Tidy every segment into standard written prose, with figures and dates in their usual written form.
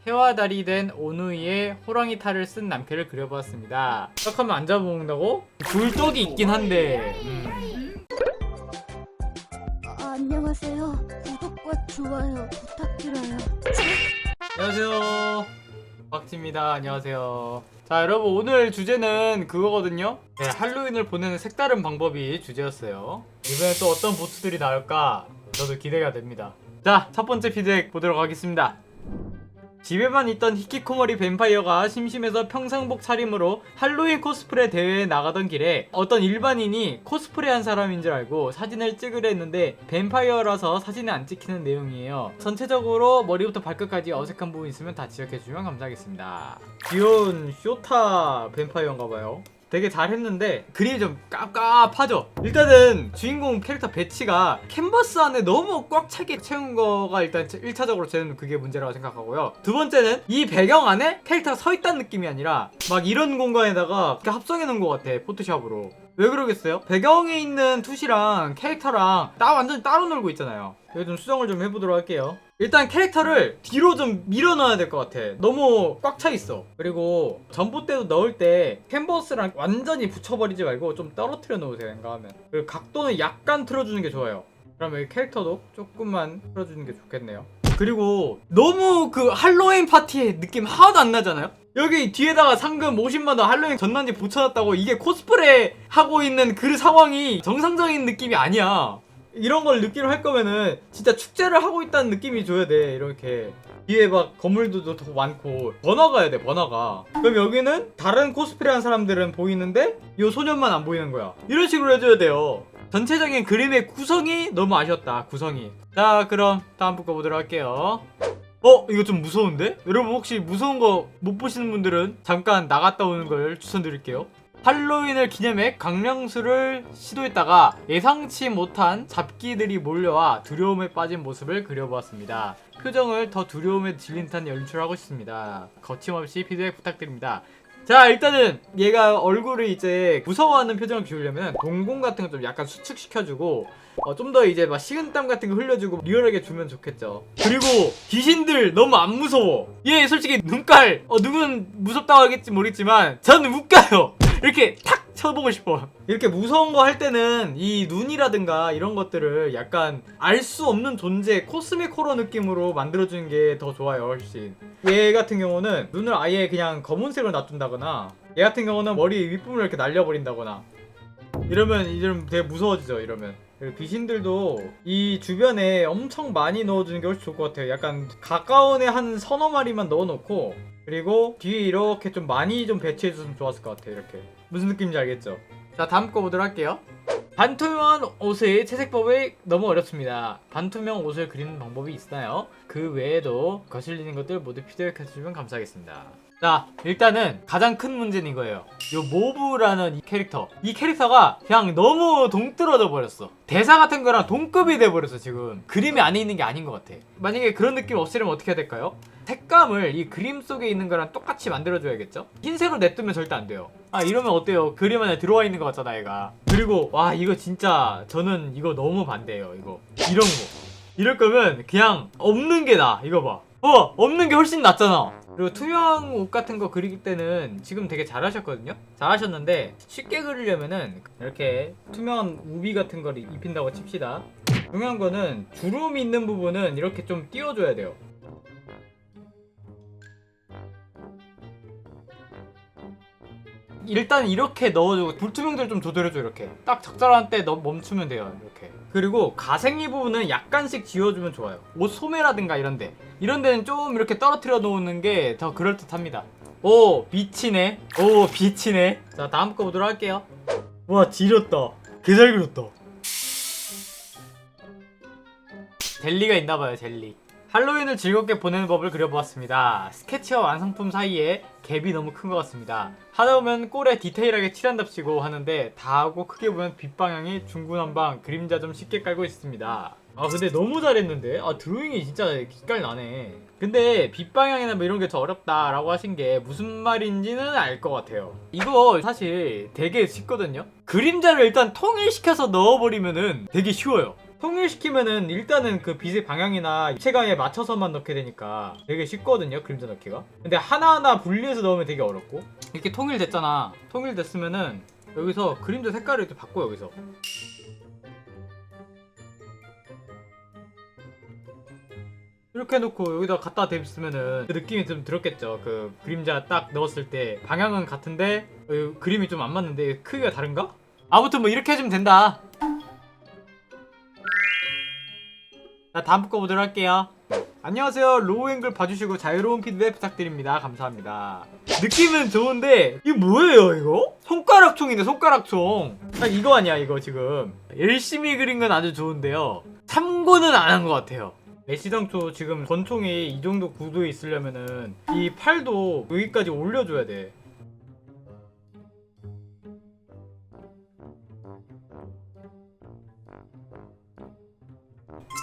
해와 달이 된 오누이의 호랑이 탈을 쓴 남캐를 그려보았습니다. 딱 하면 안 잡아먹는다고? 굴떡이 있긴 한데 안녕하세요. 구독과 좋아요 부탁드려요. 안녕하세요, 박지입니다. 안녕하세요. 자, 여러분, 오늘 주제는 그거거든요. 네, 할로윈을 보내는 색다른 방법이 주제였어요. 이번에 또 어떤 보트들이 나올까 저도 기대가 됩니다. 자, 첫 번째 피드백 보도록 하겠습니다. 집에만 있던 히키코모리 뱀파이어가 심심해서 평상복 차림으로 할로윈 코스프레 대회에 나가던 길에 어떤 일반인이 코스프레한 사람인 줄 알고 사진을 찍으려 했는데 뱀파이어라서 사진에 안 찍히는 내용이에요. 전체적으로 머리부터 발끝까지 어색한 부분 있으면 다 지적해주면 감사하겠습니다. 귀여운 쇼타 뱀파이어인가봐요. 되게 잘했는데 그림이 좀 깝깝하죠. 일단은 주인공 캐릭터 배치가 캔버스 안에 너무 꽉 차게 채운 거가 일단 1차적으로 저는 그게 문제라고 생각하고요. 두 번째는 이 배경 안에 캐릭터가 서 있다는 느낌이 아니라 막 이런 공간에다가 이렇게 합성해 놓은 것 같아, 포토샵으로. 왜 그러겠어요? 배경에 있는 투시랑 캐릭터랑 완전히 따로 놀고 있잖아요. 이거 좀 수정을 좀 해보도록 할게요. 일단 캐릭터를 뒤로 좀 밀어 넣어야 될 것 같아. 너무 꽉 차 있어. 그리고 전봇대도 넣을 때 캔버스랑 완전히 붙여버리지 말고 좀 떨어뜨려 놓으세요, 왠가하면. 그리고 각도는 약간 틀어주는 게 좋아요. 그러면 캐릭터도 조금만 틀어주는 게 좋겠네요. 그리고 너무 그 할로윈 파티의 느낌 하나도 안 나잖아요? 여기 뒤에다가 상금 50만원 할로윈 전단지 붙여놨다고 이게 코스프레 하고 있는 그 상황이 정상적인 느낌이 아니야. 이런 걸 느끼려 할 거면은 진짜 축제를 하고 있다는 느낌이 줘야 돼. 이렇게 뒤에 막 건물도 더 많고 번화가야 돼, 번화가. 그럼 여기는 다른 코스프레 한 사람들은 보이는데 요 소년만 안 보이는 거야. 이런 식으로 해줘야 돼요. 전체적인 그림의 구성이 너무 아쉬웠다, 구성이. 자, 그럼 다음 거 보도록 할게요. 이거 좀 무서운데? 여러분 혹시 무서운 거 못 보시는 분들은 잠깐 나갔다 오는 걸 추천드릴게요. 할로윈을 기념해 강령술을 시도했다가 예상치 못한 잡기들이 몰려와 두려움에 빠진 모습을 그려보았습니다. 표정을 더 두려움에 질린 듯한 연출하고 싶습니다. 거침없이 피드백 부탁드립니다. 자, 일단은 얘가 얼굴을 이제 무서워하는 표정을 지우려면 동공 같은 거 좀 약간 수축시켜주고 좀 더 이제 막 식은땀 같은 거 흘려주고 리얼하게 주면 좋겠죠. 그리고 귀신들 너무 안 무서워. 얘 솔직히 눈깔 누군 무섭다고 하겠지 모르겠지만 저는 웃겨요. 이렇게 탁 쳐보고 싶어. 이렇게 무서운 거 할 때는 이 눈이라든가 이런 것들을 약간 알 수 없는 존재, 코스믹 호러 느낌으로 만들어주는 게 더 좋아요, 훨씬. 얘 같은 경우는 눈을 아예 그냥 검은색으로 놔둔다거나, 얘 같은 경우는 머리 윗부분을 이렇게 날려버린다거나 이러면 되게 무서워지죠, 이러면. 그리고 귀신들도 이 주변에 엄청 많이 넣어주는 게 훨씬 좋을 것 같아요. 약간 가까운 애 한 서너 마리만 넣어놓고, 그리고 뒤에 이렇게 좀 많이 좀 배치해줬으면 좋았을 것 같아요. 이렇게 무슨 느낌인지 알겠죠? 자, 다음 거 보도록 할게요. 반투명한 옷의 채색법이 너무 어렵습니다. 반투명 옷을 그리는 방법이 있나요? 그 외에도 거슬리는 것들 모두 피드백해주시면 감사하겠습니다. 자, 일단은 가장 큰 문제는 이거예요. 요 모브라는 이 캐릭터가 그냥 너무 동떨어져 버렸어. 대사 같은 거랑 동급이 돼버렸어. 지금 그림이 안에 있는 게 아닌 것 같아. 만약에 그런 느낌 없애려면 어떻게 해야 될까요? 색감을 이 그림 속에 있는 거랑 똑같이 만들어줘야겠죠? 흰색으로 냅두면 절대 안 돼요. 이러면 어때요? 그림 안에 들어와 있는 것 같잖아, 얘가. 그리고 와, 이거 진짜 저는 이거 너무 반대예요. 이런 거 이럴 거면 그냥 없는 게 나아. 이거 봐. 없는 게 훨씬 낫잖아. 그리고 투명 옷 같은 거 그릴 때는 지금 되게 잘하셨거든요? 잘하셨는데 쉽게 그리려면은 이렇게 투명한 우비 같은 걸 입힌다고 칩시다. 중요한 거는 주름이 있는 부분은 이렇게 좀 띄워줘야 돼요. 일단 이렇게 넣어주고 불투명도를 좀 조절해줘. 이렇게 딱 적절한 때 멈추면 돼요. 이렇게. 그리고 가생이 부분은 약간씩 지워주면 좋아요. 옷 소매라든가 이런 데는 좀 이렇게 떨어뜨려 놓는 게 더 그럴듯합니다. 오, 빛이네. 자, 다음 거 보도록 할게요. 와, 지렸다. 개잘 그렸다. 젤리가 있나봐요, 젤리. 할로윈을 즐겁게 보내는 법을 그려보았습니다. 스케치와 완성품 사이에 갭이 너무 큰 것 같습니다. 하다 보면 꼴에 디테일하게 칠한답시고 하는데 다 하고 크게 보면 빛 방향이 중구난방, 그림자 좀 쉽게 깔고 있습니다. 근데 너무 잘했는데? 드로잉이 진짜 기깔 나네. 근데 빛 방향이나 뭐 이런 게 더 어렵다라고 하신 게 무슨 말인지는 알 것 같아요. 이거 사실 되게 쉽거든요? 그림자를 일단 통일시켜서 넣어버리면은 되게 쉬워요. 통일시키면은 일단은 그 빛의 방향이나 입체감에 맞춰서만 넣게 되니까 되게 쉽거든요, 그림자 넣기가. 근데 하나하나 분리해서 넣으면 되게 어렵고. 이렇게 통일됐잖아. 통일됐으면은 여기서 그림자 색깔을 이렇게 바꿔. 여기서 이렇게 해놓고 여기다 갖다 대쓰면은 그 느낌이 좀 들었겠죠. 그 그림자 딱 넣었을 때 방향은 같은데 그림이 좀 안 맞는데 크기가 다른가? 아무튼 뭐 이렇게 해주면 된다. 자, 다음 거 보도록 할게요. 안녕하세요. 로우 앵글 봐주시고 자유로운 피드백 부탁드립니다. 감사합니다. 느낌은 좋은데 이게 뭐예요 이거? 손가락총인데 손가락총. 딱 이거 아니야 이거 지금. 열심히 그린 건 아주 좋은데요, 참고는 안 한 것 같아요. 애시당초 지금 권총이 이 정도 구도에 있으려면은 이 팔도 여기까지 올려줘야 돼.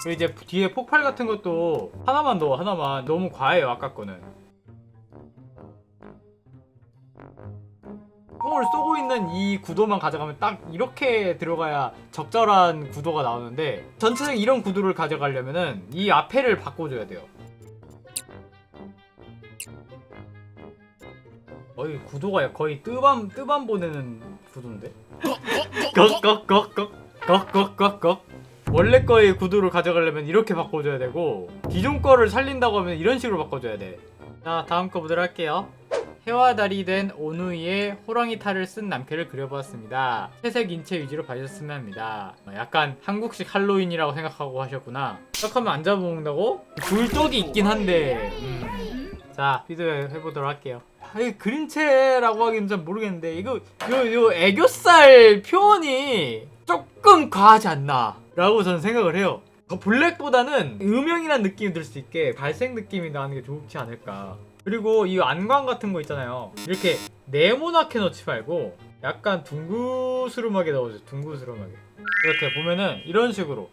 그리고 이제 뒤에 폭발 같은 것도 하나만 넣어. 하나만. 너무 과해요 아까 거는. 총을 쏘고 있는 이 구도만 가져가면 딱 이렇게 들어가야 적절한 구도가 나오는데, 전체적인 이런 구도를 가져가려면은 이 앞에를 바꿔줘야 돼요. 구도가 거의 뜨밤 보내는 구도인데? 꺽꺽꺽꺽꺽꺽꺽꺽. 원래 거의 구도를 가져가려면 이렇게 바꿔줘야 되고, 기존 거를 살린다고 하면 이런 식으로 바꿔줘야 돼. 자, 다음 거 보도록 할게요. 해와 달이 된 오누이의 호랑이 탈을 쓴 남캐를 그려보았습니다. 채색 인체 위주로 봐주셨으면 합니다. 약간 한국식 할로윈이라고 생각하고 하셨구나. 딱 하면 안 잡아먹는다고? 굴떡이 있긴 한데. 자, 피드백 해보도록 할게요. 이 그림체라고 하기는 잘 모르겠는데, 이거 요 애교살 표현이 조금 과하지 않나 라고 저는 생각을 해요. 블랙보다는 음영이란 느낌이 들 수 있게 갈색 느낌이 나는 게 좋지 않을까. 그리고 이 안광 같은 거 있잖아요. 이렇게 네모나게 넣지 말고 약간 둥그스름하게 넣어줘. 둥그스름하게. 이렇게 보면은 이런 식으로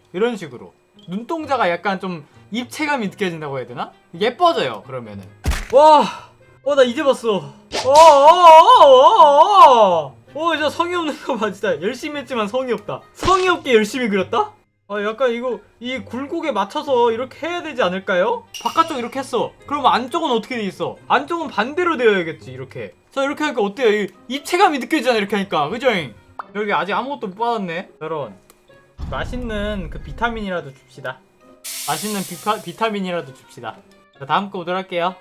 눈동자가 약간 좀 입체감이 느껴진다고 해야 되나? 예뻐져요 그러면은. 와, 나 이제 봤어. 진짜 성의 없는 거 봐. 진짜 열심히 했지만 성의 없다. 성의 없게 열심히 그렸다? 약간 이거 이 굴곡에 맞춰서 이렇게 해야 되지 않을까요? 바깥쪽 이렇게 했어. 그럼 안쪽은 어떻게 돼 있어? 안쪽은 반대로 되어야겠지. 이렇게. 자, 이렇게 하니까 어때요? 이 입체감이 느껴지잖아 이렇게 하니까. 그죠? 여기 아직 아무것도 못 받았네. 여러분, 맛있는 그 비타민이라도 줍시다. 맛있는 비타민이라도 줍시다. 자, 다음 거 보도록 할게요.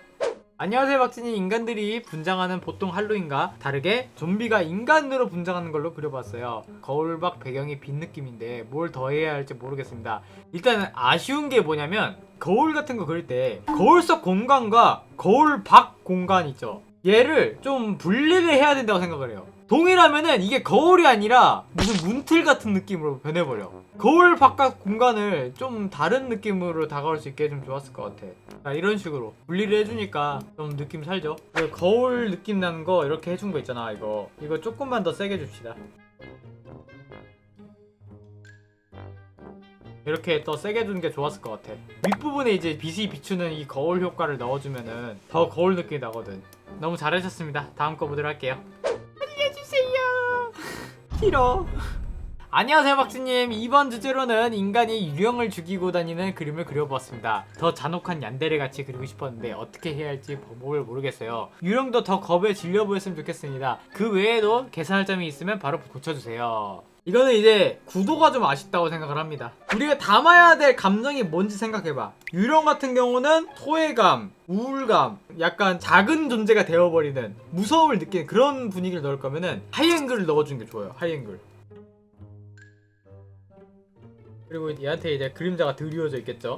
안녕하세요 박진이. 인간들이 분장하는 보통 할로윈과 다르게 좀비가 인간으로 분장하는 걸로 그려봤어요. 거울밖 배경이 빈 느낌인데 뭘 더 해야 할지 모르겠습니다. 일단 아쉬운 게 뭐냐면, 거울 같은 거 그릴 때 거울 속 공간과 거울 밖 공간 있죠, 얘를 좀 분리를 해야 된다고 생각을 해요. 동일하면은 이게 거울이 아니라 무슨 문틀 같은 느낌으로 변해버려. 거울 바깥 공간을 좀 다른 느낌으로 다가올 수 있게 좀 좋았을 것 같아. 자, 이런 식으로 분리를 해주니까 좀 느낌 살죠. 거울 느낌 나는 거 이렇게 해준 거 있잖아. 이거 조금만 더 세게 줍시다. 이렇게 더 세게 주는 게 좋았을 것 같아. 윗부분에 이제 빛이 비추는 이 거울 효과를 넣어주면은 더 거울 느낌이 나거든. 너무 잘하셨습니다. 다음 거 보도록 할게요. 알려주세요. 싫어. 안녕하세요 박스님. 이번 주제로는 인간이 유령을 죽이고 다니는 그림을 그려보았습니다. 더 잔혹한 얀데레 같이 그리고 싶었는데 어떻게 해야 할지 방법을 모르겠어요. 유령도 더 겁에 질려 보였으면 좋겠습니다. 그 외에도 개선할 점이 있으면 바로 고쳐주세요. 이거는 이제 구도가 좀 아쉽다고 생각을 합니다. 우리가 담아야 될 감정이 뭔지 생각해봐. 유령 같은 경우는 소외감, 우울감, 약간 작은 존재가 되어버리는, 무서움을 느끼는 그런 분위기를 넣을 거면은 하이앵글을 넣어주는 게 좋아요. 하이앵글. 그리고 얘한테 이제 그림자가 드리워져 있겠죠.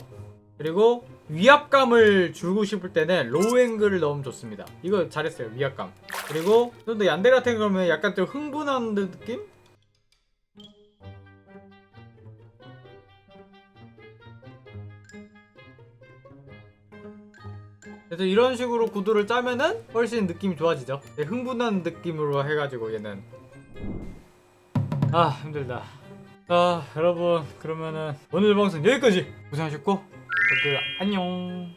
그리고 위압감을 주고 싶을 때는 로우 앵글을 넣으면 좋습니다. 이거 잘했어요. 위압감. 그리고 좀 더 얀데 같은 거면 약간 좀 흥분하는 느낌? 그래서 이런 식으로 구도를 짜면은 훨씬 느낌이 좋아지죠. 흥분한 느낌으로 해가지고 얘는. 힘들다. 여러분, 그러면은 오늘 방송 여기까지. 고생하셨고, 모두 안녕.